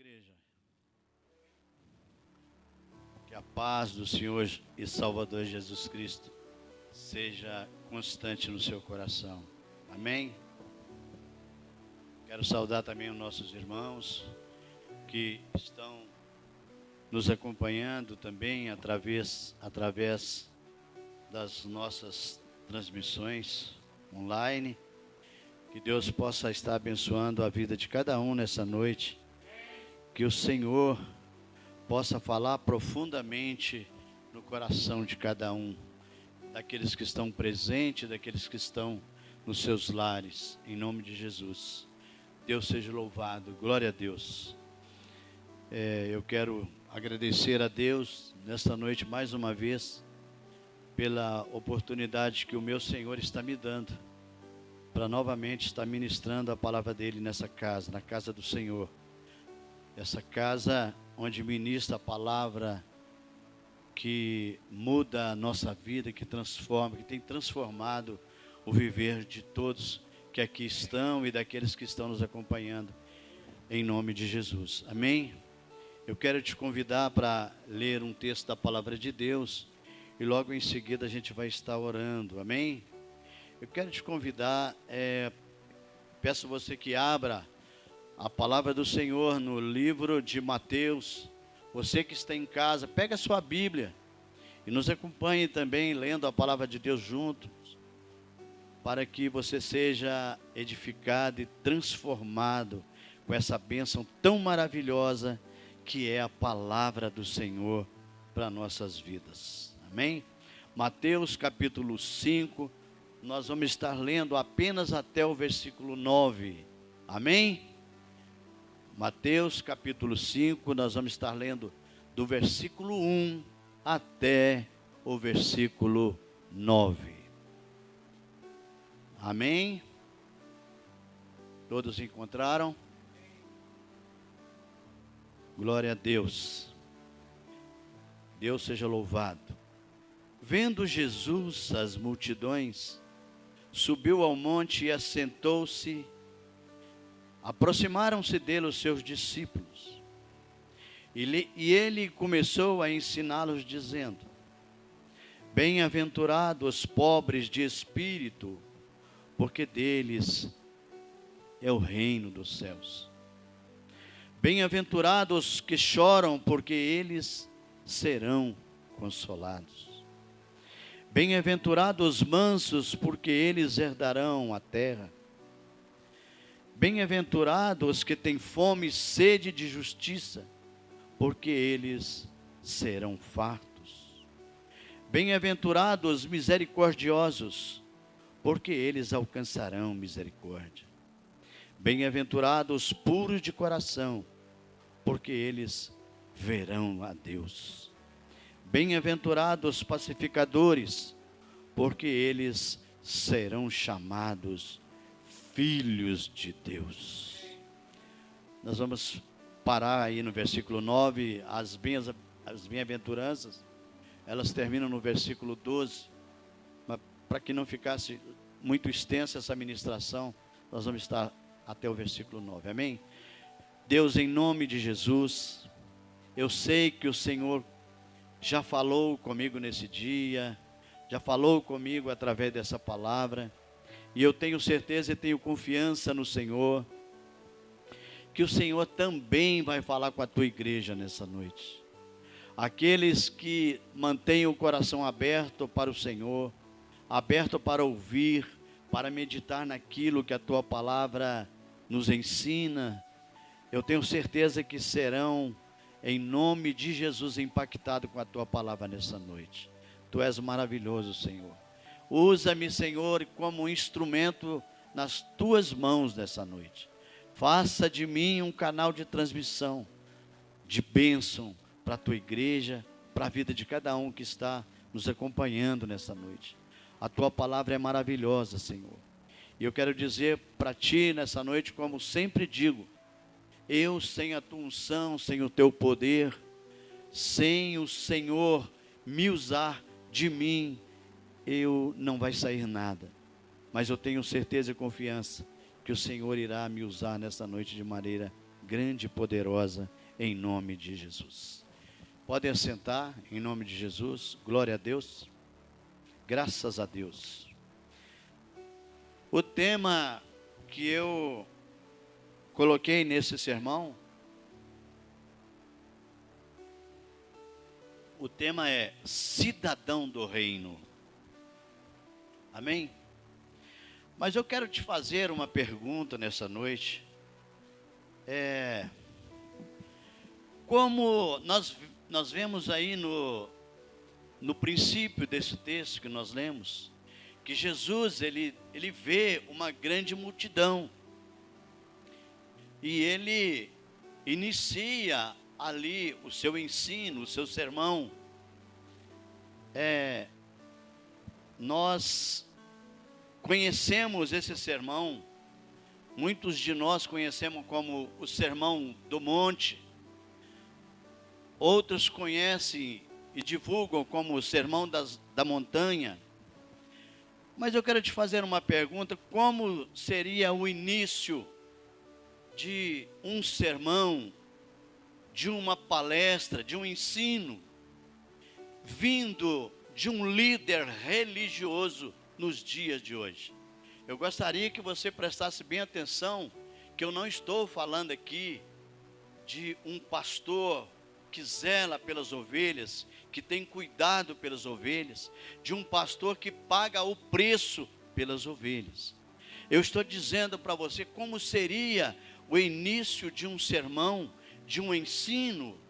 igreja. Que a paz do Senhor e Salvador Jesus Cristo seja constante no seu coração. Amém? Quero saudar também os nossos irmãos que estão nos acompanhando também através das nossas transmissões online. Que Deus possa estar abençoando a vida de cada um nessa noite. Que o Senhor possa falar profundamente no coração de cada um, daqueles que estão presentes, daqueles que estão nos seus lares, em nome de Jesus. Deus seja louvado, glória a Deus. Eu quero agradecer a Deus nesta noite mais uma vez pela oportunidade que o meu Senhor está me dando para novamente estar ministrando a palavra dele nessa casa, na casa do Senhor. Essa casa onde ministra a palavra que muda a nossa vida, que transforma, que tem transformado o viver de todos que aqui estão e daqueles que estão nos acompanhando, em nome de Jesus. Amém? Eu quero te convidar para ler um texto da palavra de Deus e logo em seguida a gente vai estar orando. Amém? Eu quero te convidar, peço você que abra a palavra do Senhor no livro de Mateus. Você que está em casa, pega a sua Bíblia e nos acompanhe também lendo a palavra de Deus juntos, para que você seja edificado e transformado com essa bênção tão maravilhosa que é a palavra do Senhor para nossas vidas. Amém? Mateus capítulo 5, nós vamos estar lendo apenas até o versículo 9. Amém? Mateus capítulo 5, nós vamos estar lendo do versículo 1 até o versículo 9. Amém? Todos encontraram? Glória a Deus. Deus seja louvado. Vendo Jesus as multidões, subiu ao monte e assentou-se. Aproximaram-se dele os seus discípulos. E ele começou a ensiná-los, dizendo: Bem-aventurados os pobres de espírito, porque deles é o reino dos céus. Bem-aventurados os que choram, porque eles serão consolados. Bem-aventurados os mansos, porque eles herdarão a terra. Bem-aventurados os que têm fome e sede de justiça, porque eles serão fartos. Bem-aventurados os misericordiosos, porque eles alcançarão misericórdia. Bem-aventurados os puros de coração, porque eles verão a Deus. Bem-aventurados os pacificadores, porque eles serão chamados filhos de Deus. Nós vamos parar aí no versículo 9, as bem-aventuranças, elas terminam no versículo 12, mas para que não ficasse muito extensa essa ministração, nós vamos estar até o versículo 9, amém? Deus, em nome de Jesus, eu sei que o Senhor já falou comigo nesse dia, já falou comigo através dessa palavra, e eu tenho certeza e tenho confiança no Senhor, que o Senhor também vai falar com a tua igreja nessa noite. Aqueles que mantêm o coração aberto para o Senhor, aberto para ouvir, para meditar naquilo que a tua palavra nos ensina, eu tenho certeza que serão, em nome de Jesus, impactados com a tua palavra nessa noite. Tu és maravilhoso, Senhor. Usa-me, Senhor, como um instrumento nas tuas mãos nessa noite. Faça de mim um canal de transmissão, de bênção para a tua igreja, para a vida de cada um que está nos acompanhando nessa noite. A tua palavra é maravilhosa, Senhor. E eu quero dizer para ti nessa noite, como sempre digo, eu sem a tua unção, sem o teu poder, sem o Senhor me usar de mim, não vai sair nada. Mas eu tenho certeza e confiança que o Senhor irá me usar nessa noite de maneira grande e poderosa, em nome de Jesus. Podem assentar, em nome de Jesus. Glória a Deus. Graças a Deus. O tema que eu coloquei nesse sermão, o tema é cidadão do reino. Amém? Mas eu quero te fazer uma pergunta nessa noite. Como nós vemos aí no princípio desse texto que nós lemos, que Jesus, ele vê uma grande multidão. E ele inicia ali o seu ensino, o seu sermão. Nós conhecemos esse sermão, muitos de nós conhecemos como o Sermão do Monte, outros conhecem e divulgam como o Sermão da Montanha. Mas eu quero te fazer uma pergunta: como seria o início de um sermão, de uma palestra, de um ensino, vindo de um líder religioso nos dias de hoje? Eu gostaria que você prestasse bem atenção, que eu não estou falando aqui de um pastor que zela pelas ovelhas, que tem cuidado pelas ovelhas, de um pastor que paga o preço pelas ovelhas. Eu estou dizendo para você como seria o início de um sermão, de um ensino,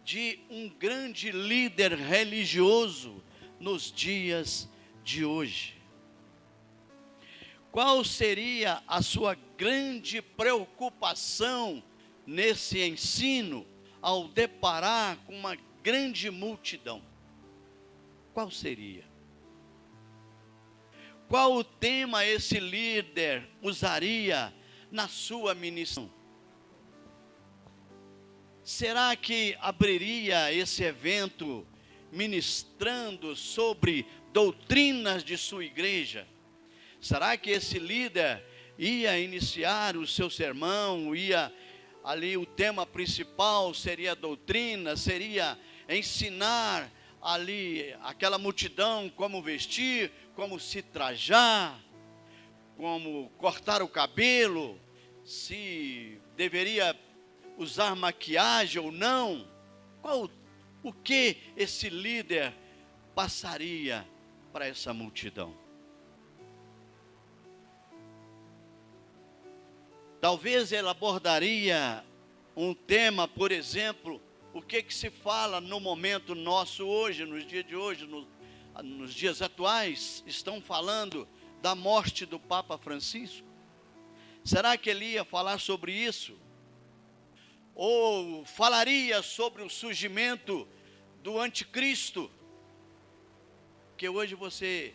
de um grande líder religioso nos dias de hoje. Qual seria a sua grande preocupação nesse ensino ao deparar com uma grande multidão? Qual seria? Qual o tema esse líder usaria na sua ministração? Será que abriria esse evento ministrando sobre doutrinas de sua igreja? Será que esse líder ia iniciar o seu sermão, ali o tema principal seria doutrina, seria ensinar ali aquela multidão como vestir, como se trajar, como cortar o cabelo, se deveria usar maquiagem ou não? O que esse líder passaria para essa multidão? Talvez ele abordaria um tema, por exemplo, o que se fala no momento nosso hoje, nos dias de hoje, nos dias atuais, estão falando da morte do Papa Francisco. Será que ele ia falar sobre isso? Ou falaria sobre o surgimento do anticristo? Que hoje você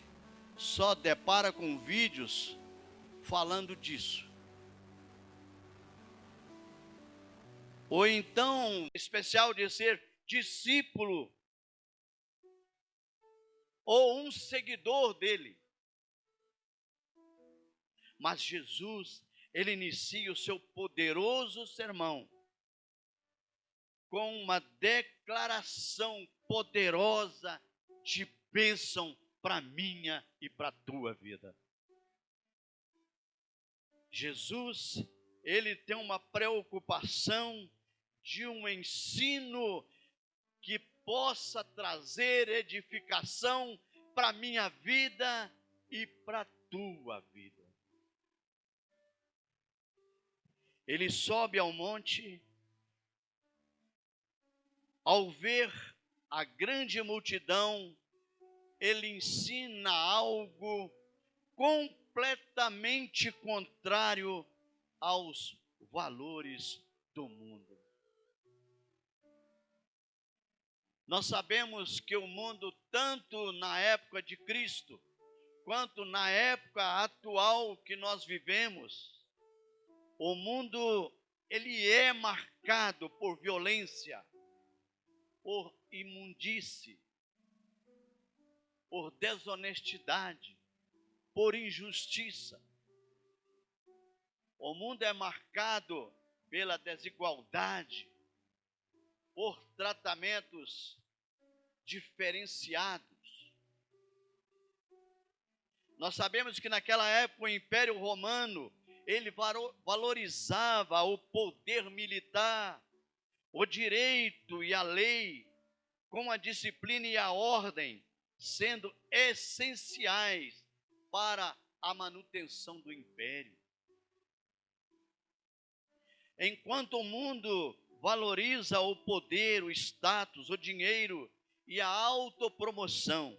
só depara com vídeos falando disso. Ou então, especial de ser discípulo ou um seguidor dele. Mas Jesus, ele inicia o seu poderoso sermão com uma declaração poderosa de bênção para a minha e para a tua vida. Jesus, ele tem uma preocupação de um ensino que possa trazer edificação para a minha vida e para a tua vida. Ele sobe ao monte, ao ver a grande multidão, ele ensina algo completamente contrário aos valores do mundo. Nós sabemos que o mundo, tanto na época de Cristo, quanto na época atual que nós vivemos, o mundo, ele é marcado por violência, por imundície, por desonestidade, por injustiça. O mundo é marcado pela desigualdade, por tratamentos diferenciados. Nós sabemos que naquela época o Império Romano, ele valorizava o poder militar, o direito e a lei, com a disciplina e a ordem, sendo essenciais para a manutenção do império. Enquanto o mundo valoriza o poder, o status, o dinheiro e a autopromoção,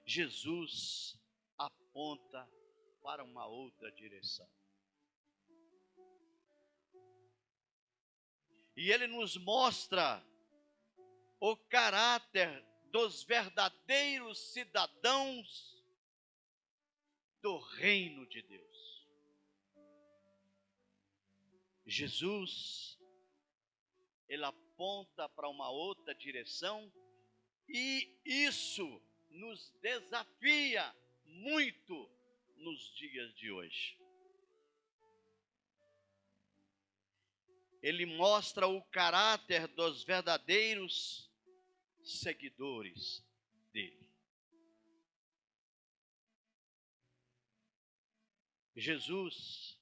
Jesus aponta para uma outra direção. E ele nos mostra o caráter dos verdadeiros cidadãos do reino de Deus. Jesus, ele aponta para uma outra direção e isso nos desafia muito nos dias de hoje. Ele mostra o caráter dos verdadeiros seguidores dele. Jesus,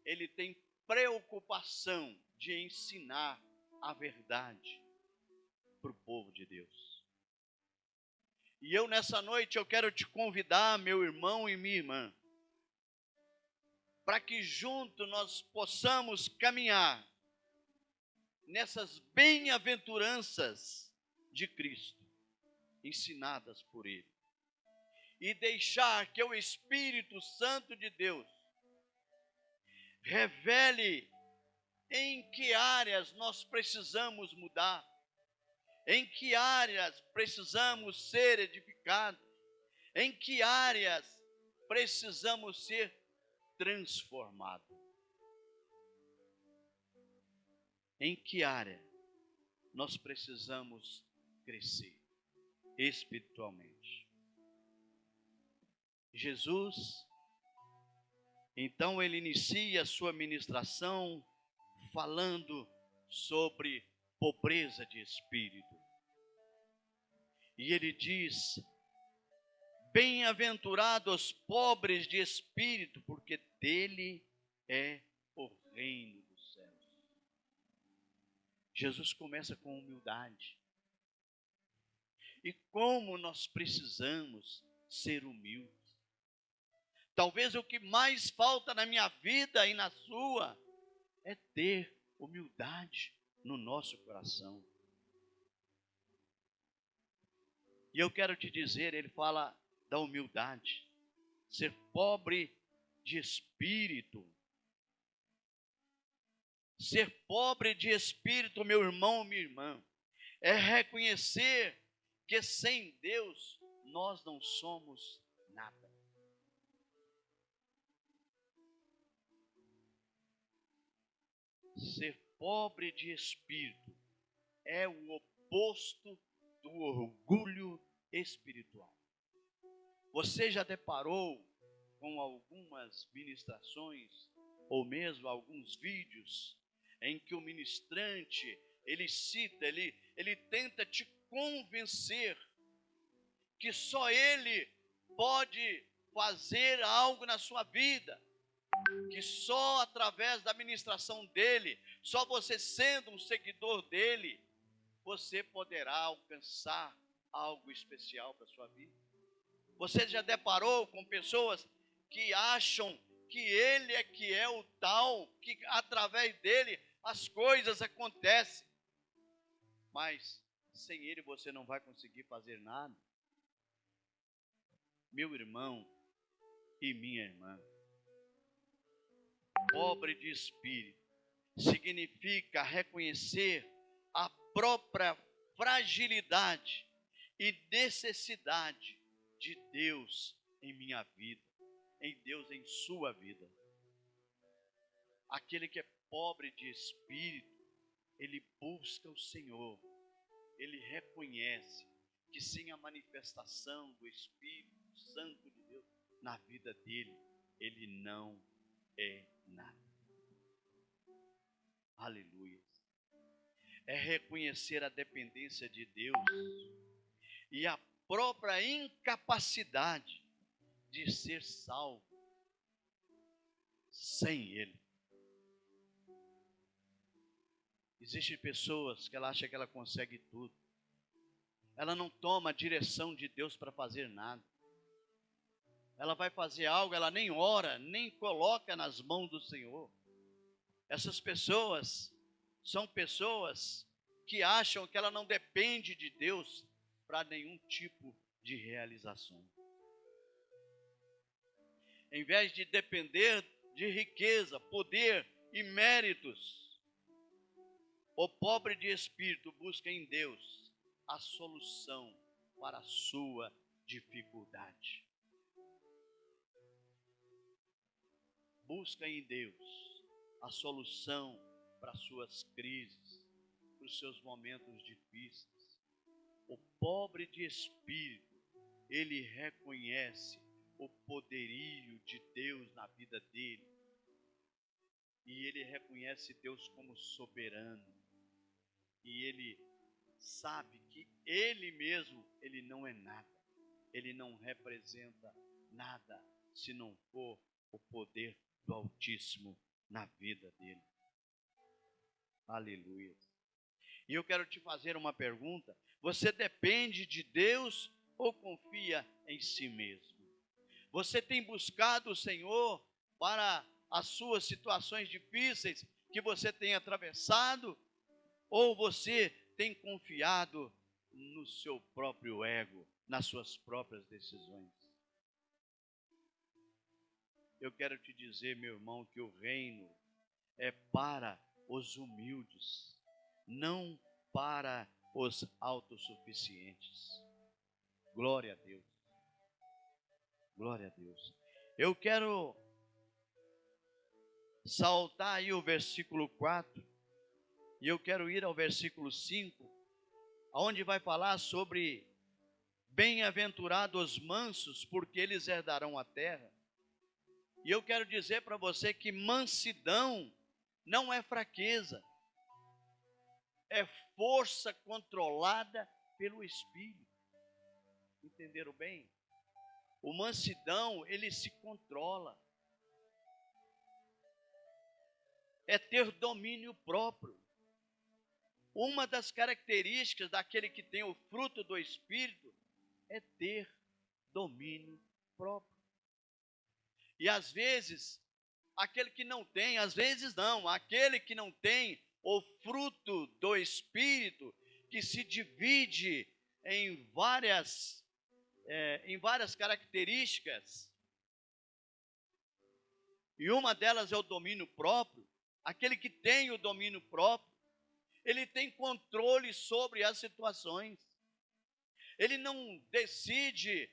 ele tem preocupação de ensinar a verdade para o povo de Deus. E eu nessa noite eu quero te convidar, meu irmão e minha irmã, para que junto nós possamos caminhar nessas bem-aventuranças de Cristo, ensinadas por Ele, e deixar que o Espírito Santo de Deus revele em que áreas nós precisamos mudar, em que áreas precisamos ser edificados, em que áreas precisamos ser transformados. Em que área nós precisamos crescer espiritualmente. Jesus, então ele inicia a sua ministração falando sobre pobreza de espírito. E ele diz: bem-aventurados pobres de espírito, porque dele é o reino dos céus. Jesus começa com humildade. E como nós precisamos ser humildes. Talvez o que mais falta na minha vida e na sua é ter humildade no nosso coração. E eu quero te dizer, ele fala da humildade, ser pobre de espírito. Ser pobre de espírito, meu irmão, minha irmã, é reconhecer que sem Deus nós não somos nada. Ser pobre de espírito é o oposto do orgulho espiritual. Você já deparou com algumas ministrações ou mesmo alguns vídeos em que o ministrante, ele cita, ele tenta te convencer que só ele pode fazer algo na sua vida, que só através da ministração dele, só você sendo um seguidor dele, você poderá alcançar algo especial para a sua vida. Você já deparou com pessoas que acham que ele é que é o tal, que através dele as coisas acontecem, mas sem ele você não vai conseguir fazer nada? Meu irmão e minha irmã, pobre de espírito significa reconhecer a própria fragilidade e necessidade de Deus em minha vida, em Deus em sua vida. Aquele que é pobre de espírito, ele busca o Senhor, ele reconhece que sem a manifestação do Espírito Santo de Deus na vida dele, ele não é nada. Aleluia. É reconhecer a dependência de Deus e a própria incapacidade de ser salvo sem Ele. Existem pessoas que ela acha que ela consegue tudo. Ela não toma a direção de Deus para fazer nada. Ela vai fazer algo, ela nem ora, nem coloca nas mãos do Senhor. Essas pessoas são pessoas que acham que ela não depende de Deus para nenhum tipo de realização. Em vez de depender de riqueza, poder e méritos, o pobre de espírito busca em Deus a solução para a sua dificuldade. Busca em Deus a solução para as suas crises, para os seus momentos difíceis. O pobre de espírito, ele reconhece o poderio de Deus na vida dele. E ele reconhece Deus como soberano. E ele sabe que ele mesmo, ele não é nada. Ele não representa nada se não for o poder do Altíssimo na vida dele. Aleluia. E eu quero te fazer uma pergunta. Você depende de Deus ou confia em si mesmo? Você tem buscado o Senhor para as suas situações difíceis que você tem atravessado? Ou você tem confiado no seu próprio ego, nas suas próprias decisões? Eu quero te dizer, meu irmão, que o reino é para os humildes, não para os autossuficientes. Glória a Deus. Glória a Deus. Eu quero saltar aí o versículo 4 e eu quero ir ao versículo 5, onde vai falar sobre bem-aventurados os mansos, porque eles herdarão a terra. E eu quero dizer para você que mansidão não é fraqueza, é força controlada pelo Espírito. Entenderam bem? O mansidão, ele se controla. É ter domínio próprio. Uma das características daquele que tem o fruto do Espírito é ter domínio próprio. E às vezes, aquele que não tem, às vezes não, aquele que não tem o fruto do Espírito, que se divide em várias características, e uma delas é o domínio próprio. Aquele que tem o domínio próprio, ele tem controle sobre as situações. Ele não decide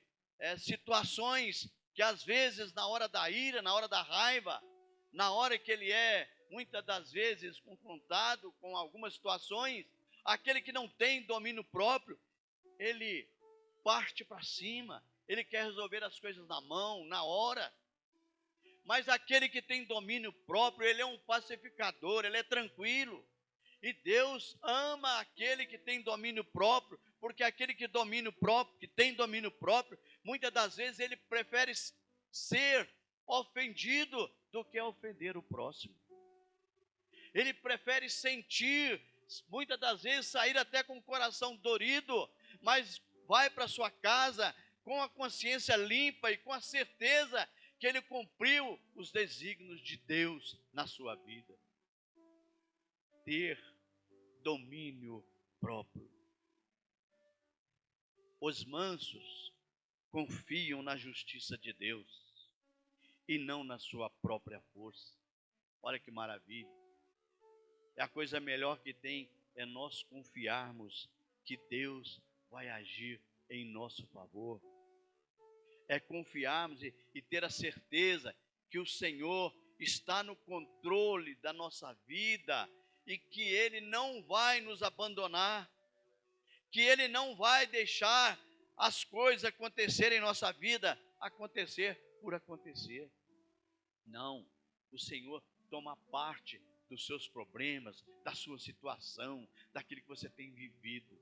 situações que às vezes na hora da ira, na hora da raiva, na hora que ele é muitas das vezes confrontado com algumas situações, aquele que não tem domínio próprio, ele parte para cima, ele quer resolver as coisas na mão, na hora. Mas aquele que tem domínio próprio, ele é um pacificador, ele é tranquilo. E Deus ama aquele que tem domínio próprio, porque aquele que tem domínio próprio, muitas das vezes ele prefere ser ofendido do que ofender o próximo. Ele prefere sentir, muitas das vezes sair até com o coração dorido, mas vai para sua casa com a consciência limpa e com a certeza que ele cumpriu os desígnios de Deus na sua vida. Ter domínio próprio. Os mansos confiam na justiça de Deus e não na sua própria força. Olha que maravilha. É a coisa melhor que tem, é nós confiarmos que Deus vai agir em nosso favor. É confiarmos e ter a certeza que o Senhor está no controle da nossa vida e que Ele não vai nos abandonar, que Ele não vai deixar as coisas acontecerem em nossa vida, acontecer por acontecer. Não, o Senhor toma parte dos seus problemas, da sua situação, daquilo que você tem vivido.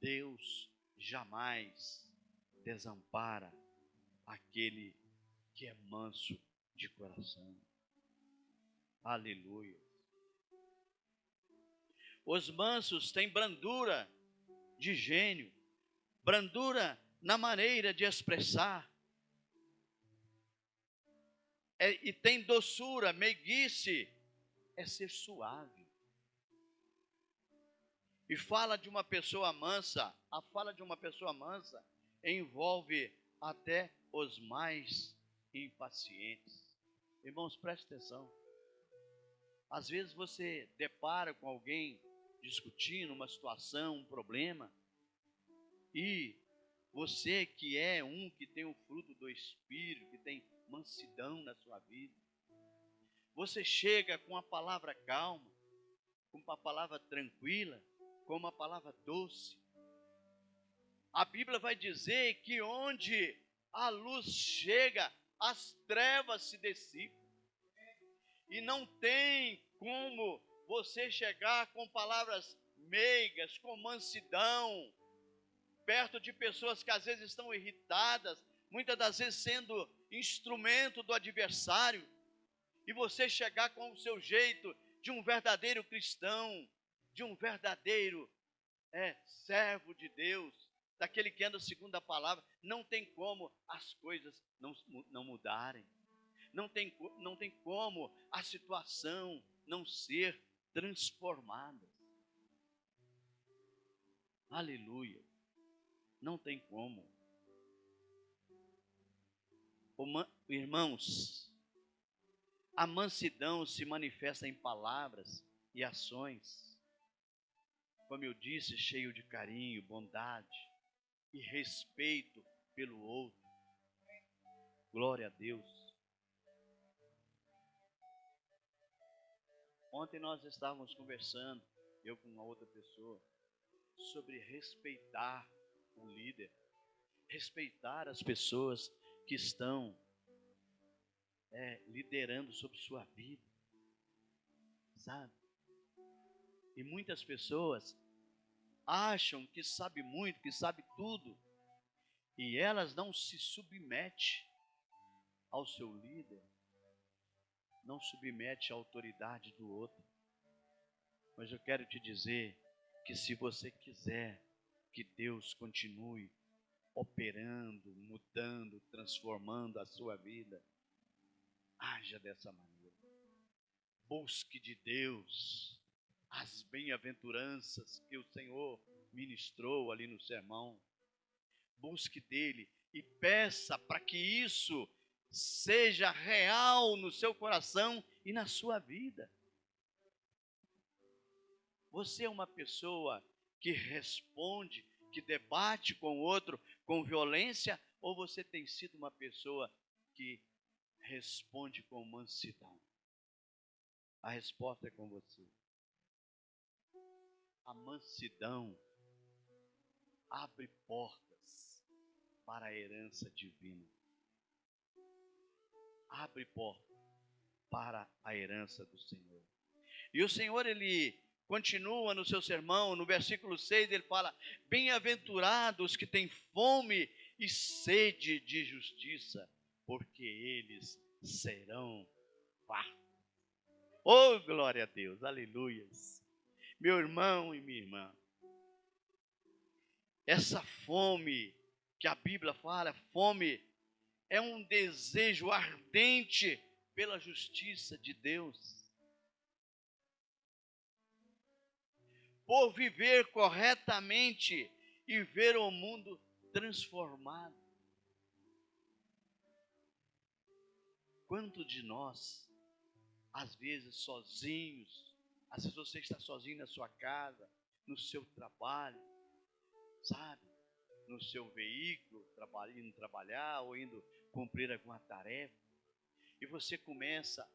Deus jamais desampara aquele que é manso de coração. Aleluia. Os mansos têm brandura de gênio, brandura na maneira de expressar, e tem doçura, meiguice, é ser suave. E fala de uma pessoa mansa, a fala de uma pessoa mansa envolve até os mais impacientes. Irmãos, preste atenção. Às vezes você depara com alguém discutindo uma situação, um problema, e você que é um que tem o fruto do Espírito, que tem mansidão na sua vida, você chega com a palavra calma, com uma palavra tranquila, com uma palavra doce. A Bíblia vai dizer que onde a luz chega, as trevas se dissipam. E não tem como você chegar com palavras meigas, com mansidão, perto de pessoas que às vezes estão irritadas, muitas das vezes sendo instrumento do adversário, e você chegar com o seu jeito de um verdadeiro cristão, de um verdadeiro servo de Deus, daquele que anda segundo a palavra. Não tem como as coisas não mudarem, não tem como a situação não ser transformada. Aleluia. Não tem como. Irmãos, a mansidão se manifesta em palavras e ações, como eu disse, cheio de carinho, bondade e respeito pelo outro. Glória a Deus. Ontem nós estávamos conversando, eu com uma outra pessoa, sobre respeitar o líder, respeitar as pessoas que estão liderando sobre sua vida, sabe? E muitas pessoas acham que sabe muito, que sabe tudo, e elas não se submetem ao seu líder, não submete à autoridade do outro. Mas eu quero te dizer que se você quiser que Deus continue operando, mudando, transformando a sua vida, haja dessa maneira. Busque de Deus as bem-aventuranças que o Senhor ministrou ali no sermão. Busque dele e peça para que isso seja real no seu coração e na sua vida. Você é uma pessoa que responde, que debate com o outro com violência, ou você tem sido uma pessoa que responde com mansidão? A resposta é com você. A mansidão abre portas para a herança divina. Abre portas para a herança do Senhor. E o Senhor, ele continua no seu sermão, no versículo 6, ele fala: bem-aventurados que têm fome e sede de justiça, porque eles serão fartos. Oh, glória a Deus, aleluias. Meu irmão e minha irmã, essa fome que a Bíblia fala, fome é um desejo ardente pela justiça de Deus, por viver corretamente e ver o mundo transformado. Quanto de nós, às vezes sozinhos, às vezes você está sozinho na sua casa, no seu trabalho, sabe, no seu veículo, indo trabalhar ou indo cumprir alguma tarefa, e você começa a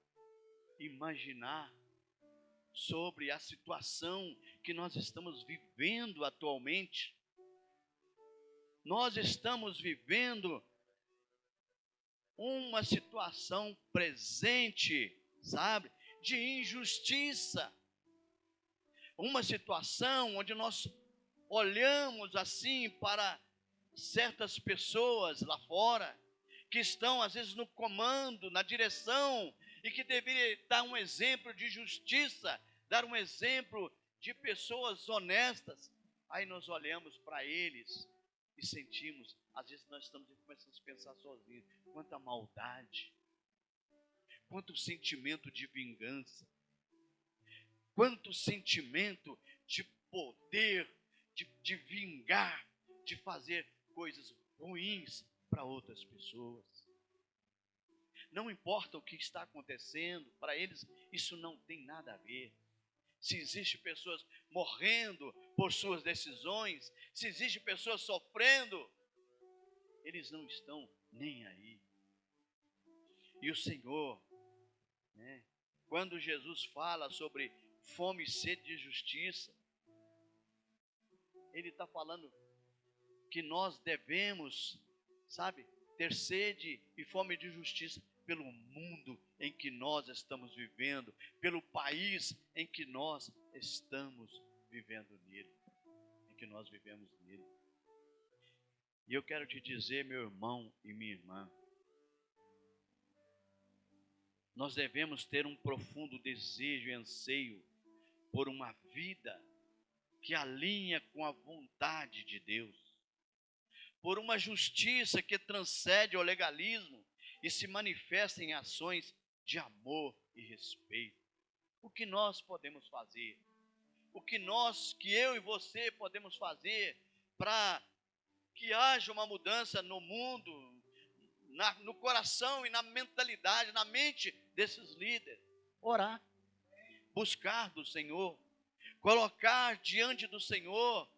imaginar sobre a situação que nós estamos vivendo atualmente. Nós estamos vivendo uma situação presente, sabe, de injustiça. Uma situação onde nós olhamos assim para certas pessoas lá fora, que estão às vezes no comando, na direção, e que deveria dar um exemplo de justiça, dar um exemplo de pessoas honestas. Aí nós olhamos para eles e sentimos, às vezes nós estamos começando a pensar sozinhos, quanta maldade, quanto sentimento de vingança, quanto sentimento de poder, de vingar, de fazer coisas ruins para outras pessoas. Não importa o que está acontecendo, para eles isso não tem nada a ver. Se existem pessoas morrendo por suas decisões, se existem pessoas sofrendo, eles não estão nem aí. E o Senhor, né, quando Jesus fala sobre fome e sede de justiça, Ele está falando que nós devemos, sabe, ter sede e fome de justiça pelo mundo em que nós estamos vivendo, pelo país em que nós estamos vivendo nele, em que nós vivemos nele. E eu quero te dizer, meu irmão e minha irmã, nós devemos ter um profundo desejo e anseio por uma vida que alinha com a vontade de Deus, por uma justiça que transcende ao legalismo e se manifesta em ações de amor e respeito. O que nós podemos fazer? Que eu e você podemos fazer para que haja uma mudança no mundo, no coração e na mentalidade, na mente desses líderes? Orar, buscar do Senhor, colocar diante do Senhor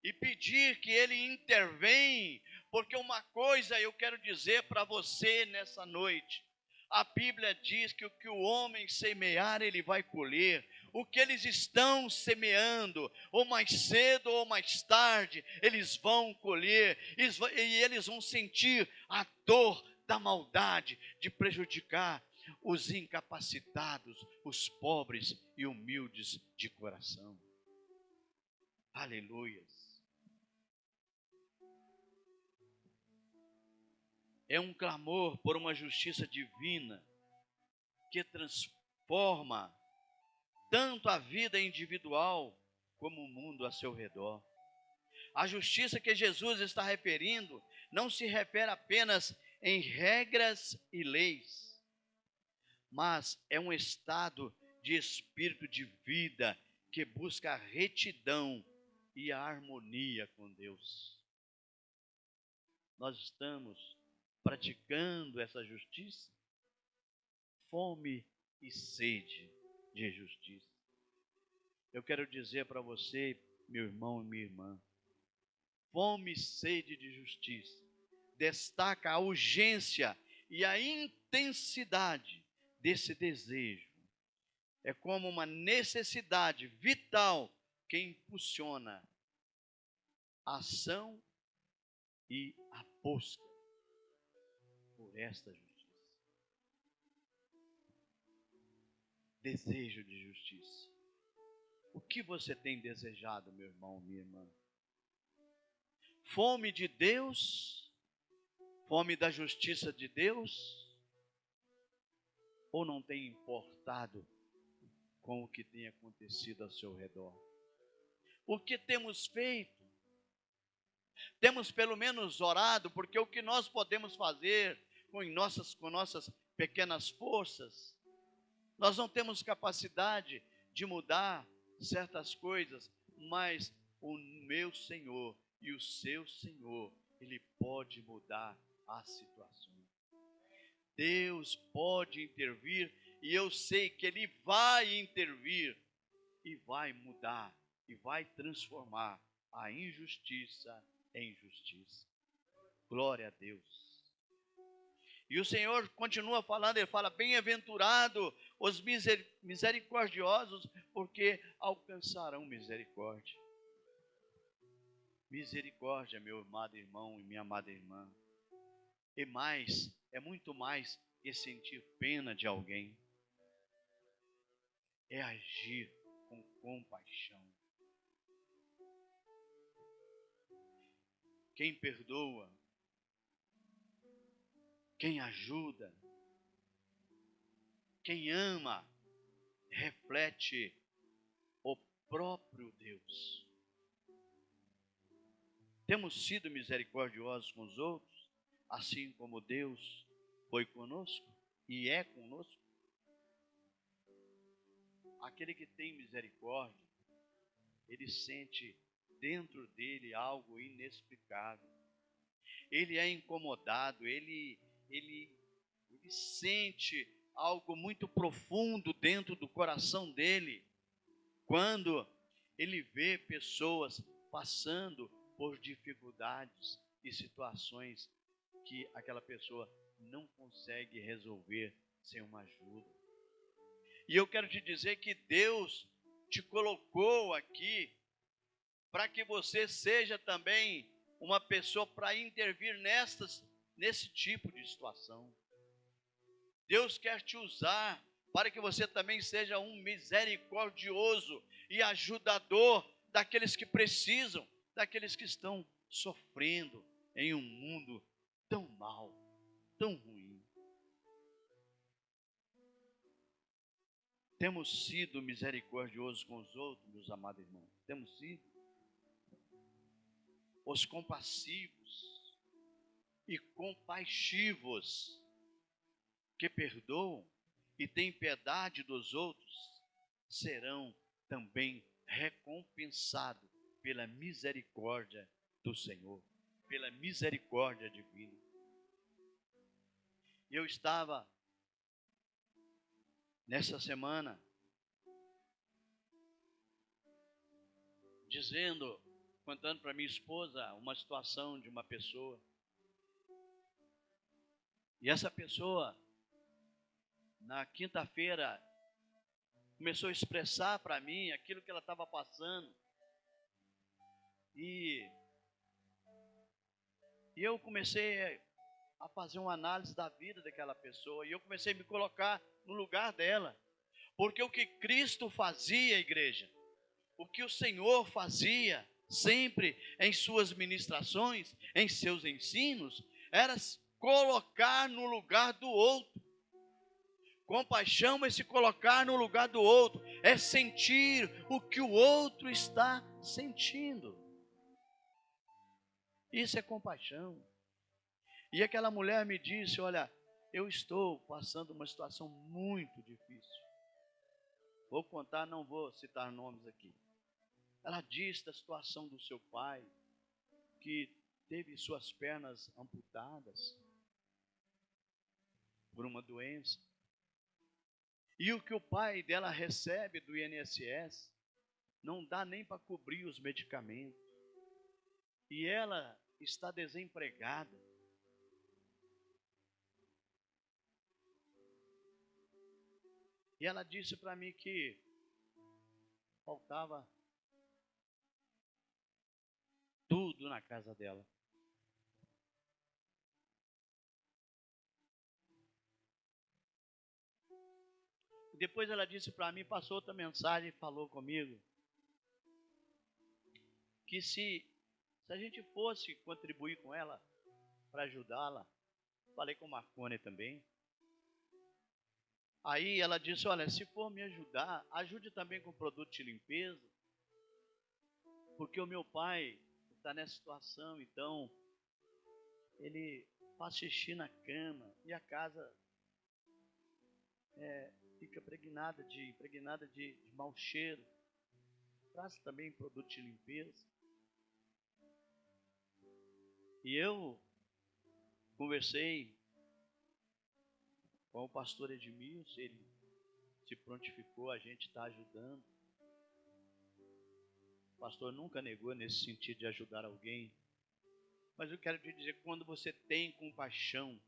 e pedir que Ele intervenha, porque uma coisa eu quero dizer para você nessa noite: a Bíblia diz que o que o homem semear, ele vai colher. O que eles estão semeando, ou mais cedo ou mais tarde, eles vão colher, e eles vão sentir a dor da maldade de prejudicar os incapacitados, os pobres e humildes de coração. Aleluia. É um clamor por uma justiça divina que transforma tanto a vida individual como o mundo a seu redor. A justiça que Jesus está referindo não se refere apenas em regras e leis, mas é um estado de espírito de vida que busca a retidão e a harmonia com Deus. Nós estamos praticando essa justiça, fome e sede de justiça. Eu quero dizer para você, meu irmão e minha irmã, fome e sede de justiça destaca a urgência e a intensidade desse desejo. É como uma necessidade vital que impulsiona a ação e a busca por esta justiça. Desejo de justiça. O que você tem desejado, meu irmão, minha irmã? Fome de Deus? Fome da justiça de Deus? Ou não tem importado com o que tem acontecido ao seu redor? O que temos feito? Temos pelo menos orado, porque o que nós podemos fazer com nossas pequenas forças, nós não temos capacidade de mudar certas coisas, mas o meu Senhor e o seu Senhor, Ele pode mudar as situações. Deus pode intervir, e eu sei que Ele vai intervir, e vai mudar, e vai transformar a injustiça em justiça. Glória a Deus. E o Senhor continua falando, Ele fala: bem-aventurado os misericordiosos, porque alcançarão misericórdia. Misericórdia, meu amado irmão e minha amada irmã. é muito mais que sentir pena de alguém. É agir com compaixão. Quem perdoa, quem ajuda, quem ama, reflete o próprio Deus. Temos sido misericordiosos com os outros, assim como Deus foi conosco e é conosco. Aquele que tem misericórdia, ele sente dentro dele algo inexplicável. Ele é incomodado, ele sente algo muito profundo dentro do coração dele, quando ele vê pessoas passando por dificuldades e situações que aquela pessoa não consegue resolver sem uma ajuda. E eu quero te dizer que Deus te colocou aqui para que você seja também uma pessoa para intervir nesse tipo de situação. Deus quer te usar para que você também seja um misericordioso e ajudador daqueles que precisam, daqueles que estão sofrendo em um mundo tão mau, tão ruim. Temos sido misericordiosos com os outros, meus amados irmãos. Temos sido os compassivos e compaixivos, que perdoam e têm piedade dos outros, serão também recompensados pela misericórdia do Senhor, pela misericórdia divina. Eu estava nessa semana contando para minha esposa uma situação de uma pessoa. E essa pessoa, na quinta-feira, começou a expressar para mim aquilo que ela estava passando. E eu comecei a fazer uma análise da vida daquela pessoa. E eu comecei a me colocar no lugar dela. Porque o que Cristo fazia, igreja, o que o Senhor fazia sempre em suas ministrações, em seus ensinos, era colocar no lugar do outro. Compaixão é se colocar no lugar do outro, é sentir o que o outro está sentindo. Isso é compaixão. E aquela mulher me disse: olha, eu estou passando uma situação muito difícil. Vou contar, não vou citar nomes aqui. Ela disse da situação do seu pai, que teve suas pernas amputadas por uma doença. E o que o pai dela recebe do INSS não dá nem para cobrir os medicamentos. E ela está desempregada. E ela disse para mim que faltava tudo na casa dela. E depois ela disse para mim, passou outra mensagem e falou comigo, que se a gente fosse contribuir com ela, para ajudá-la, falei com o Marcone também. Aí ela disse: olha, se for me ajudar, ajude também com produto de limpeza, porque o meu pai está nessa situação, então ele faz xixi na cama e a casa fica impregnada de mau cheiro. Traz também produto de limpeza. E eu conversei com o pastor Edmilson, ele se prontificou, a gente está ajudando. O pastor nunca negou nesse sentido de ajudar alguém. Mas eu quero te dizer, quando você tem compaixão,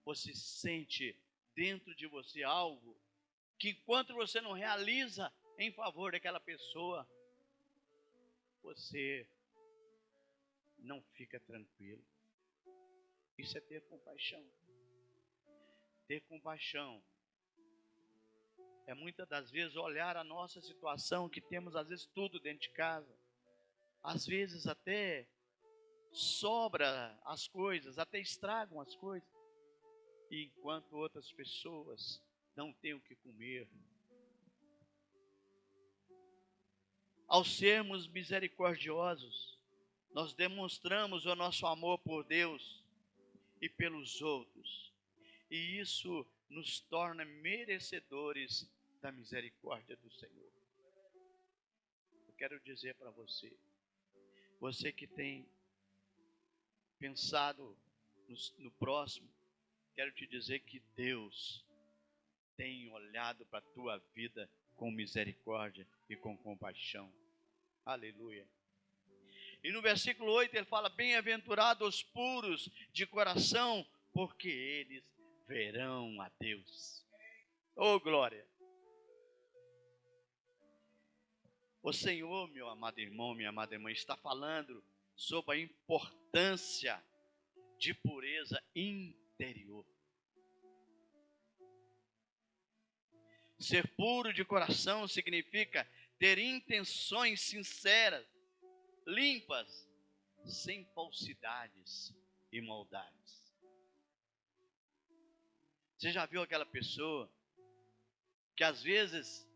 você sente dentro de você algo que, enquanto você não realiza em favor daquela pessoa, você não fica tranquilo. Isso é ter compaixão. Ter compaixão é muitas das vezes olhar a nossa situação, que temos às vezes tudo dentro de casa. Às vezes até sobra as coisas, até estragam as coisas. E enquanto outras pessoas não têm o que comer. Ao sermos misericordiosos, nós demonstramos o nosso amor por Deus e pelos outros. E isso nos torna merecedores da misericórdia do Senhor. Eu quero dizer para você, você que tem pensado no próximo, quero te dizer que Deus tem olhado para a tua vida com misericórdia e com compaixão. Aleluia. E no versículo 8 ele fala: bem-aventurados os puros de coração, porque eles verão a Deus. Oh, glória! O Senhor, meu amado irmão, minha amada irmã, está falando sobre a importância de pureza interior. Ser puro de coração significa ter intenções sinceras, limpas, sem falsidades e maldades. Você já viu aquela pessoa que às vezes,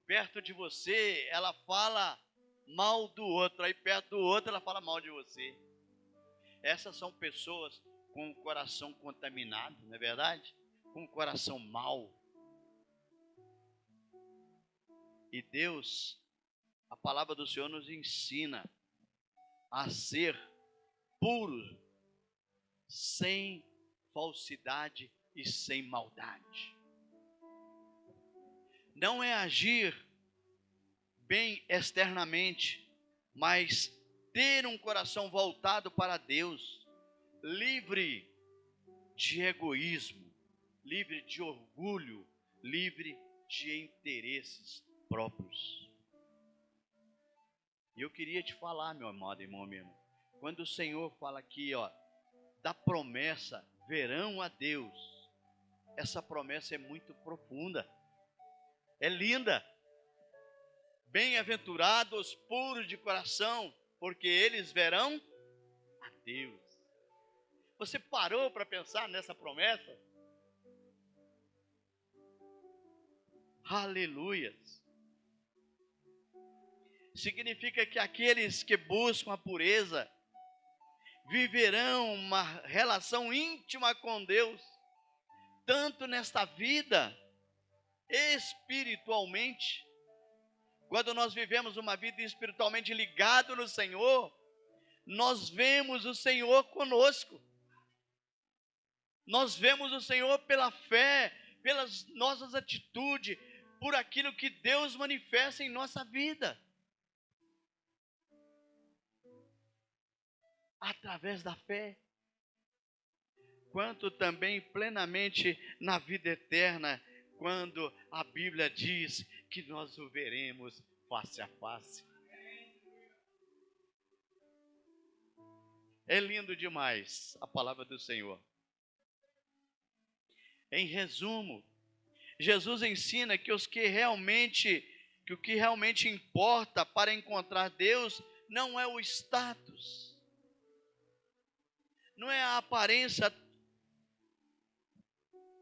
perto de você, ela fala mal do outro, aí perto do outro ela fala mal de você? Essas são pessoas com o coração contaminado, não é verdade? Com o coração mau. E Deus, a palavra do Senhor nos ensina a ser puros, sem falsidade e sem maldade. Não é agir bem externamente, mas ter um coração voltado para Deus, livre de egoísmo, livre de orgulho, livre de interesses próprios. E eu queria te falar, meu amado irmão mesmo, quando o Senhor fala aqui, da promessa, verão a Deus, essa promessa é muito profunda, é linda. Bem-aventurados puros de coração, porque eles verão a Deus. Você parou para pensar nessa promessa? Aleluias. Significa que aqueles que buscam a pureza viverão uma relação íntima com Deus, tanto nesta vida, espiritualmente. Quando nós vivemos uma vida espiritualmente ligado no Senhor, nós vemos o Senhor conosco. Nós vemos o Senhor pela fé, pelas nossas atitudes, por aquilo que Deus manifesta em nossa vida. Através da fé. Quanto também plenamente na vida eterna, quando a Bíblia diz que nós o veremos face a face. É lindo demais a palavra do Senhor. Em resumo, Jesus ensina que o que realmente importa para encontrar Deus não é o status, não é a aparência,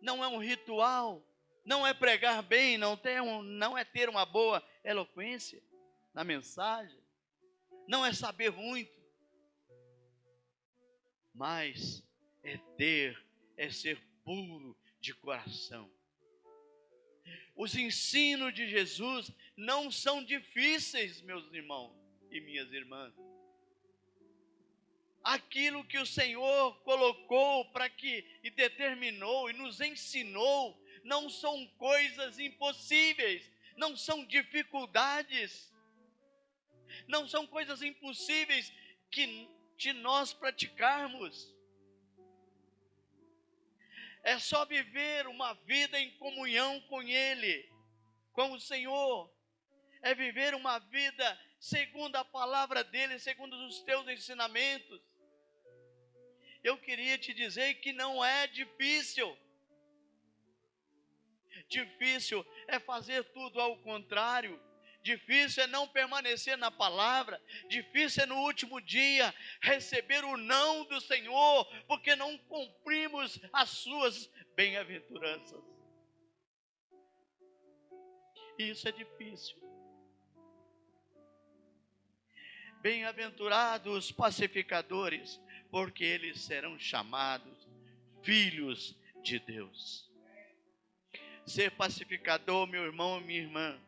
não é um ritual, não é pregar bem, não é ter uma boa eloquência na mensagem, não é saber muito, mas é ser puro de coração. Os ensinos de Jesus não são difíceis, meus irmãos e minhas irmãs. Aquilo que o Senhor colocou e determinou e nos ensinou, não são coisas impossíveis, não são dificuldades, não são coisas impossíveis de nós praticarmos. É só viver uma vida em comunhão com Ele, com o Senhor. É viver uma vida segundo a palavra dEle, segundo os teus ensinamentos. Eu queria te dizer que não é difícil. Difícil é fazer tudo ao contrário. Difícil é não permanecer na palavra. Difícil é no último dia receber o não do Senhor, porque não cumprimos as suas bem-aventuranças. Isso é difícil. Bem-aventurados os pacificadores, porque eles serão chamados filhos de Deus. Ser pacificador, meu irmão e minha irmã,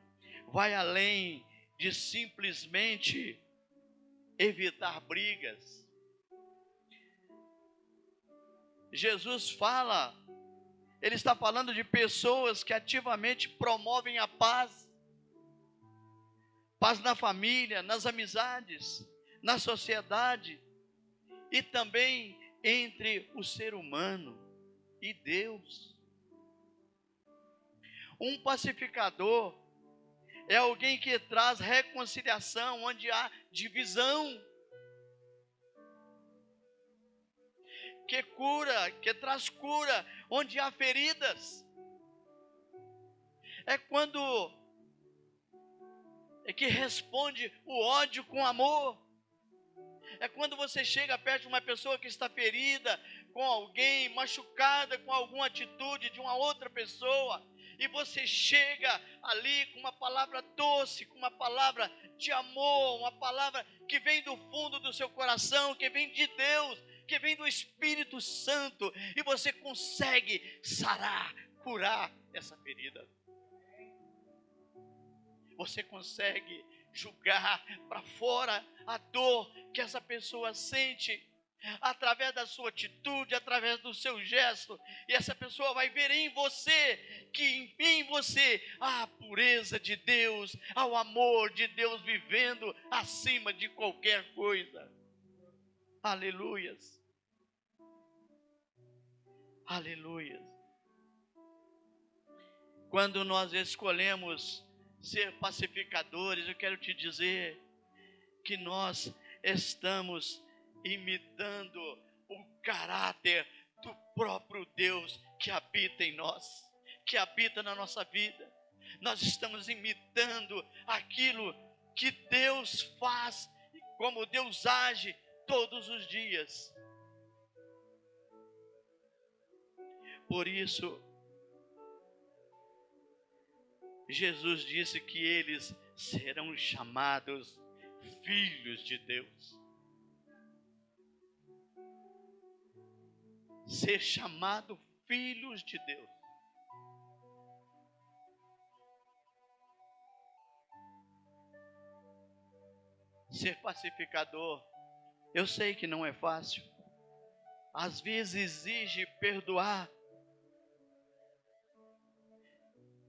vai além de simplesmente evitar brigas. Jesus fala, ele está falando de pessoas que ativamente promovem a paz. Paz na família, nas amizades, na sociedade e também entre o ser humano e Deus. Um pacificador é alguém que traz reconciliação onde há divisão, que cura, que traz cura onde há feridas. É que responde o ódio com amor. É quando você chega perto de uma pessoa que está ferida, com alguém, machucada com alguma atitude de uma outra pessoa, e você chega ali com uma palavra doce, com uma palavra de amor, uma palavra que vem do fundo do seu coração, que vem de Deus, que vem do Espírito Santo, e você consegue sarar, curar essa ferida. Você consegue jogar para fora a dor que essa pessoa sente, através da sua atitude, através do seu gesto, e essa pessoa vai ver em você, que em você há a pureza de Deus, há o amor de Deus vivendo acima de qualquer coisa. Aleluias. Aleluias. Quando nós escolhemos ser pacificadores, eu quero te dizer que nós estamos imitando o caráter do próprio Deus que habita em nós, que habita na nossa vida. Nós estamos imitando aquilo que Deus faz, como Deus age todos os dias. Por isso, Jesus disse que eles serão chamados filhos de Deus. Ser chamado filhos de Deus. Ser pacificador, eu sei que não é fácil. Às vezes exige perdoar.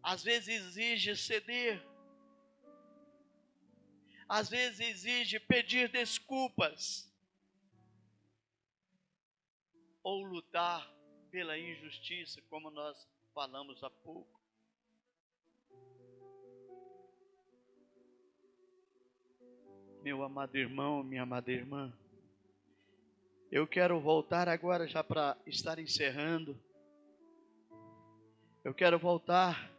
Às vezes exige ceder. Às vezes exige pedir desculpas. Ou lutar pela injustiça, como nós falamos há pouco. Meu amado irmão, minha amada irmã, eu quero voltar agora já para estar encerrando. Eu quero voltar,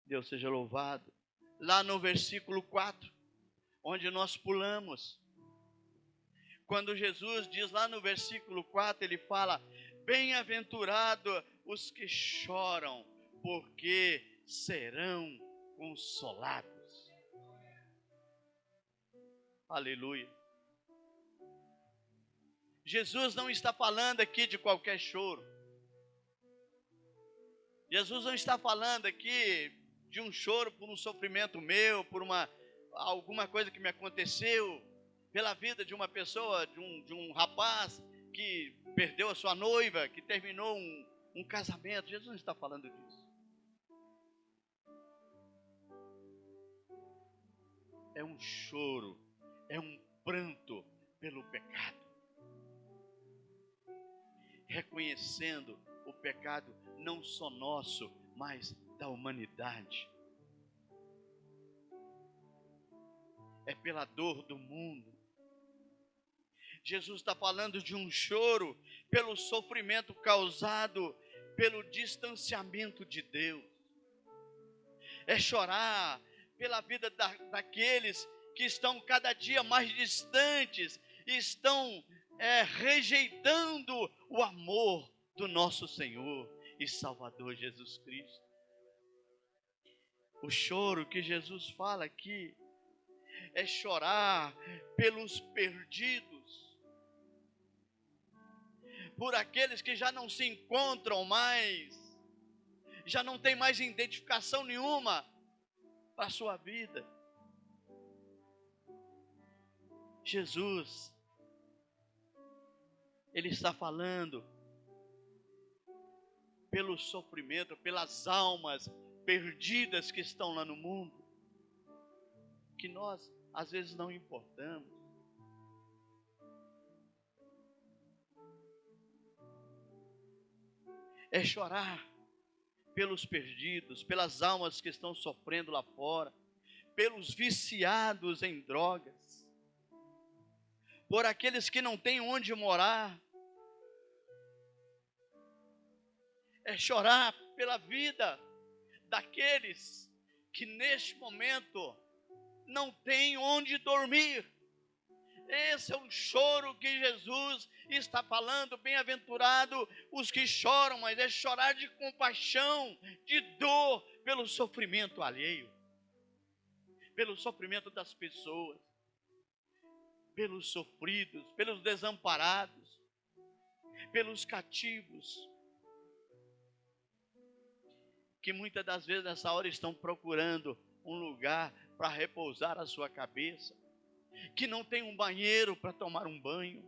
Deus seja louvado, lá no versículo 4, onde nós pulamos. Quando Jesus diz lá no versículo 4, ele fala: bem-aventurado os que choram, porque serão consolados. Aleluia. Jesus não está falando aqui de qualquer choro. Jesus não está falando aqui de um choro por um sofrimento meu, por alguma coisa que me aconteceu, pela vida de uma pessoa, de um rapaz que perdeu a sua noiva, que terminou um casamento. Jesus não está falando disso. É um choro, é um pranto pelo pecado. Reconhecendo o pecado não só nosso, mas da humanidade. É pela dor do mundo. Jesus está falando de um choro pelo sofrimento causado pelo distanciamento de Deus. É chorar pela vida daqueles que estão cada dia mais distantes, estão rejeitando o amor do nosso Senhor e Salvador Jesus Cristo. O choro que Jesus fala aqui é chorar pelos perdidos, por aqueles que já não se encontram mais, já não tem mais identificação nenhuma para a sua vida. Jesus, Ele está falando pelo sofrimento, pelas almas perdidas que estão lá no mundo, que nós às vezes não importamos. É chorar pelos perdidos, pelas almas que estão sofrendo lá fora, pelos viciados em drogas, por aqueles que não têm onde morar. É chorar pela vida daqueles que neste momento não têm onde dormir. Esse é o choro que Jesus está falando. Bem-aventurado os que choram, mas é chorar de compaixão, de dor, pelo sofrimento alheio, pelo sofrimento das pessoas, pelos sofridos, pelos desamparados, pelos cativos, que muitas das vezes nessa hora estão procurando um lugar para repousar a sua cabeça, que não tem um banheiro para tomar um banho.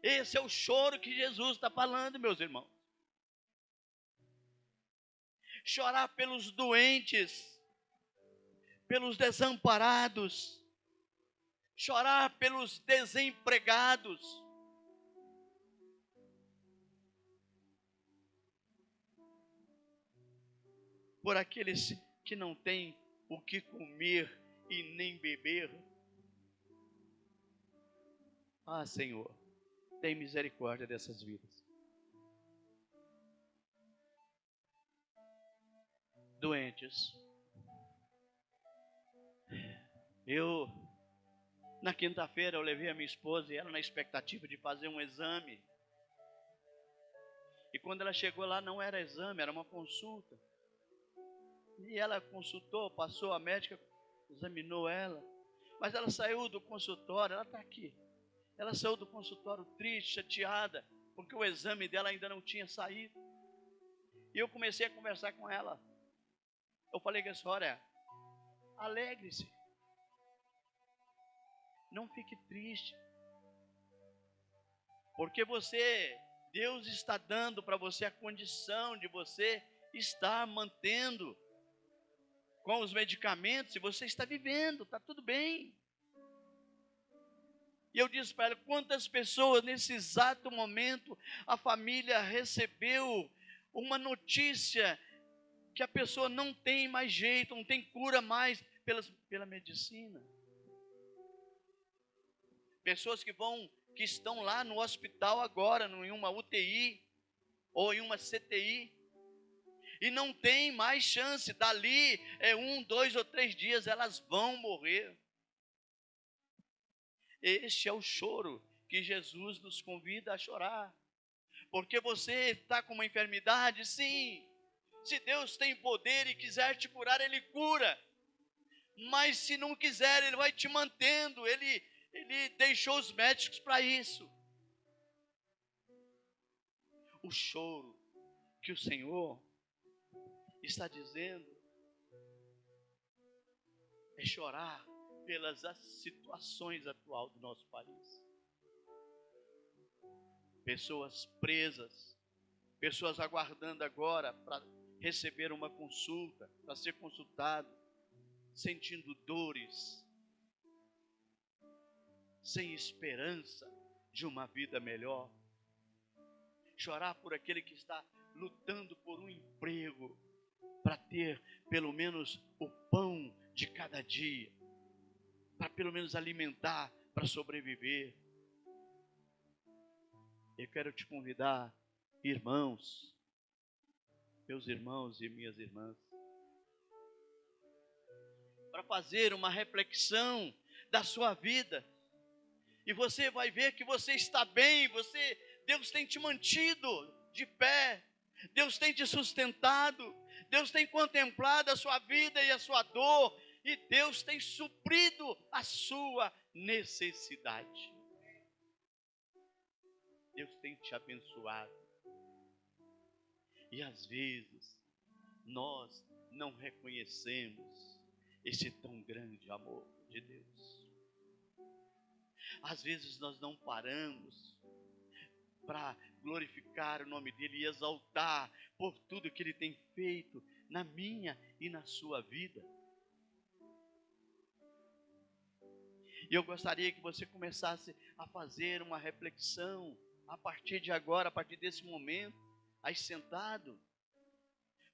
Esse é o choro que Jesus está falando, meus irmãos. Chorar pelos doentes, pelos desamparados, chorar pelos desempregados, por aqueles que não têm o que comer e nem beber. Ah, Senhor, tem misericórdia dessas vidas. Doentes. Na quinta-feira, eu levei a minha esposa e ela na expectativa de fazer um exame. E quando ela chegou lá, não era exame, era uma consulta. E ela consultou, passou, a médica examinou ela. Mas ela saiu do consultório, ela está aqui. Ela saiu do consultório triste, chateada, porque o exame dela ainda não tinha saído. E eu comecei a conversar com ela. Eu falei com a senhora, alegre-se. Não fique triste. Porque Deus está dando para você a condição de você estar mantendo com os medicamentos, e você está vivendo, está tudo bem. E eu disse para ela, quantas pessoas nesse exato momento a família recebeu uma notícia que a pessoa não tem mais jeito, não tem cura mais pela medicina. Pessoas que estão lá no hospital agora, em uma UTI ou em uma CTI, e não tem mais chance, dali 1, 2 ou 3 dias elas vão morrer. Este é o choro que Jesus nos convida a chorar. Porque você está com uma enfermidade, sim. Se Deus tem poder e quiser te curar, Ele cura. Mas se não quiser, Ele vai te mantendo. Ele deixou os médicos para isso. O choro que o Senhor está dizendo é chorar pelas situações atuais do nosso país. Pessoas presas, pessoas aguardando agora para receber uma consulta, para ser consultado, sentindo dores, sem esperança de uma vida melhor. Chorar por aquele que está lutando por um emprego, para ter pelo menos o pão de cada dia, para pelo menos alimentar, para sobreviver. Eu quero te convidar, irmãos, meus irmãos e minhas irmãs, para fazer uma reflexão da sua vida. E você vai ver que você está bem, Deus tem te mantido de pé, Deus tem te sustentado, Deus tem contemplado a sua vida e a sua dor, e Deus tem suprido a sua necessidade. Deus tem te abençoado. E às vezes nós não reconhecemos esse tão grande amor de Deus. Às vezes nós não paramos para glorificar o nome dele e exaltar por tudo que ele tem feito na minha e na sua vida. E eu gostaria que você começasse a fazer uma reflexão a partir de agora, a partir desse momento, aí sentado.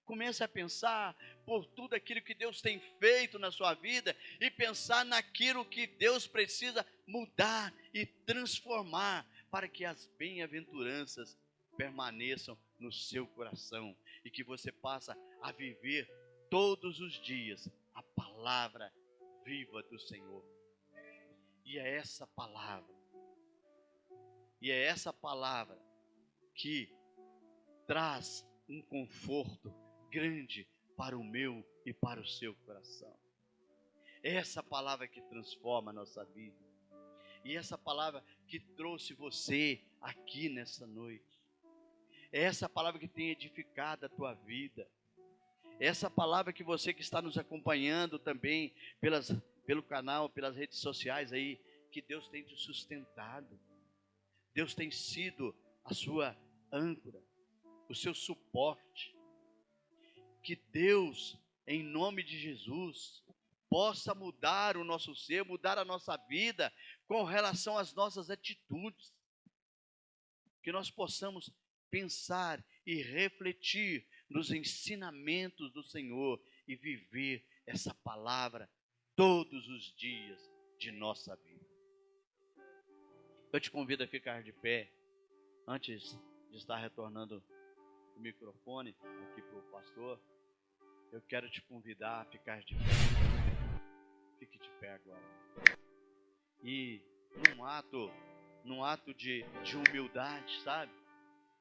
Comece a pensar por tudo aquilo que Deus tem feito na sua vida e pensar naquilo que Deus precisa mudar e transformar para que as bem-aventuranças permaneçam no seu coração e que você passe a viver todos os dias a palavra viva do Senhor. E é essa palavra que traz um conforto grande para o meu e para o seu coração. É essa palavra que transforma a nossa vida. E essa palavra que trouxe você aqui nessa noite. É essa palavra que tem edificado a tua vida. É essa palavra que você que está nos acompanhando também pelo canal, pelas redes sociais aí, que Deus tem te sustentado. Deus tem sido a sua âncora, o seu suporte. Que Deus, em nome de Jesus, possa mudar o nosso ser, mudar a nossa vida com relação às nossas atitudes. Que nós possamos pensar e refletir nos ensinamentos do Senhor e viver essa palavra todos os dias de nossa vida. Eu te convido a ficar de pé, antes de estar retornando o microfone aqui para o pastor. Eu quero te convidar a ficar de pé. Fique de pé agora. E num ato de humildade, sabe?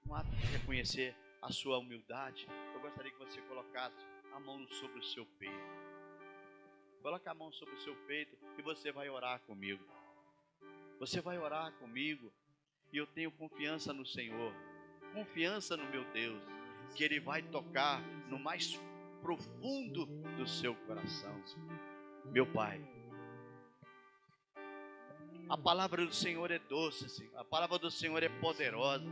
Um ato de reconhecer a sua humildade. Eu gostaria que você colocasse a mão sobre o seu peito. Coloque a mão sobre o seu peito e você vai orar comigo. Você vai orar comigo. E eu tenho confiança no Senhor. Confiança no meu Deus. Que Ele vai tocar no mais profundo do seu coração. Meu Pai, a palavra do Senhor é doce, Senhor. A palavra do Senhor é poderosa.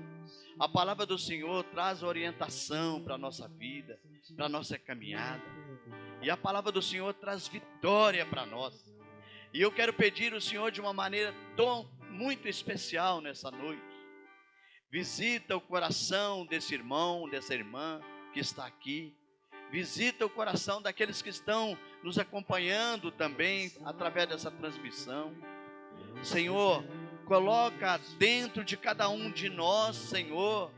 A palavra do Senhor traz orientação para a nossa vida, para a nossa caminhada. E a palavra do Senhor traz vitória para nós. E eu quero pedir ao Senhor de uma maneira muito especial nessa noite. Visita o coração desse irmão, dessa irmã que está aqui. Visita o coração daqueles que estão nos acompanhando também através dessa transmissão. Senhor, coloca dentro de cada um de nós, Senhor,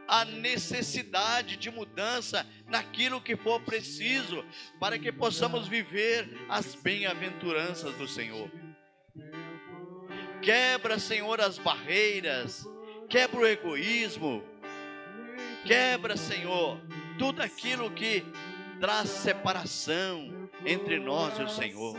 a necessidade de mudança naquilo que for preciso, para que possamos viver as bem-aventuranças do Senhor. Quebra, Senhor, as barreiras, quebra o egoísmo, quebra, Senhor, tudo aquilo que traz separação entre nós e o Senhor.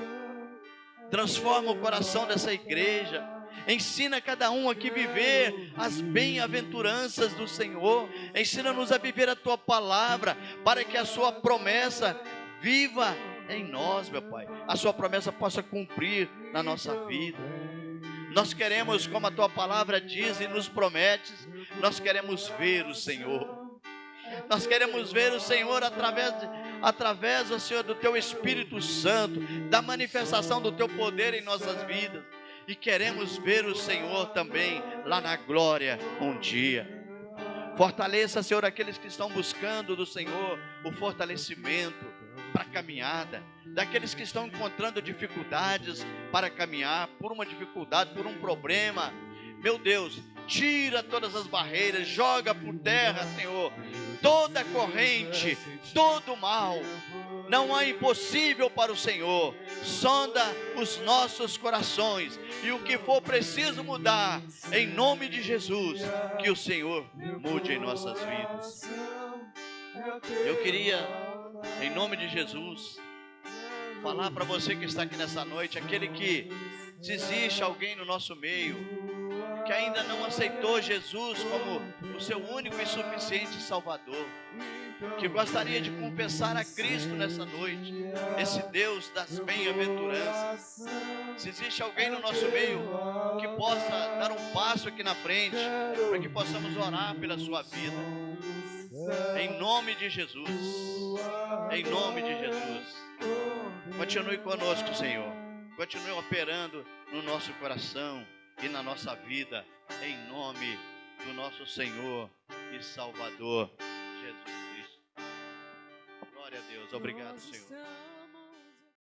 Transforma o coração dessa igreja. Ensina cada um aqui a viver as bem-aventuranças do Senhor. Ensina-nos a viver a Tua palavra, para que a Sua promessa viva em nós, meu Pai. A Sua promessa possa cumprir na nossa vida. Nós queremos, como a Tua palavra diz e nos promete, nós queremos ver o Senhor. Nós queremos ver o Senhor através, ó Senhor, do Teu Espírito Santo, da manifestação do Teu poder em nossas vidas. E queremos ver o Senhor também lá na glória um dia. Fortaleça, Senhor, aqueles que estão buscando do Senhor o fortalecimento para a caminhada. Daqueles que estão encontrando dificuldades para caminhar, por uma dificuldade, por um problema. Meu Deus, Tira todas as barreiras, joga por terra, Senhor, toda corrente, todo mal. Não há impossível para o Senhor. Sonda os nossos corações e o que for preciso mudar, em nome de Jesus, que o Senhor mude em nossas vidas. Eu queria, em nome de Jesus, falar para você que está aqui nessa noite, aquele que, se existe alguém no nosso meio que ainda não aceitou Jesus como o seu único e suficiente Salvador, que gostaria de confessar a Cristo nessa noite, esse Deus das bem-aventuranças. Se existe alguém no nosso meio que possa dar um passo aqui na frente, para que possamos orar pela sua vida, em nome de Jesus, em nome de Jesus. Continue conosco, Senhor, continue operando no nosso coração e na nossa vida, em nome do nosso Senhor e Salvador Jesus Cristo. Glória a Deus, obrigado, Senhor.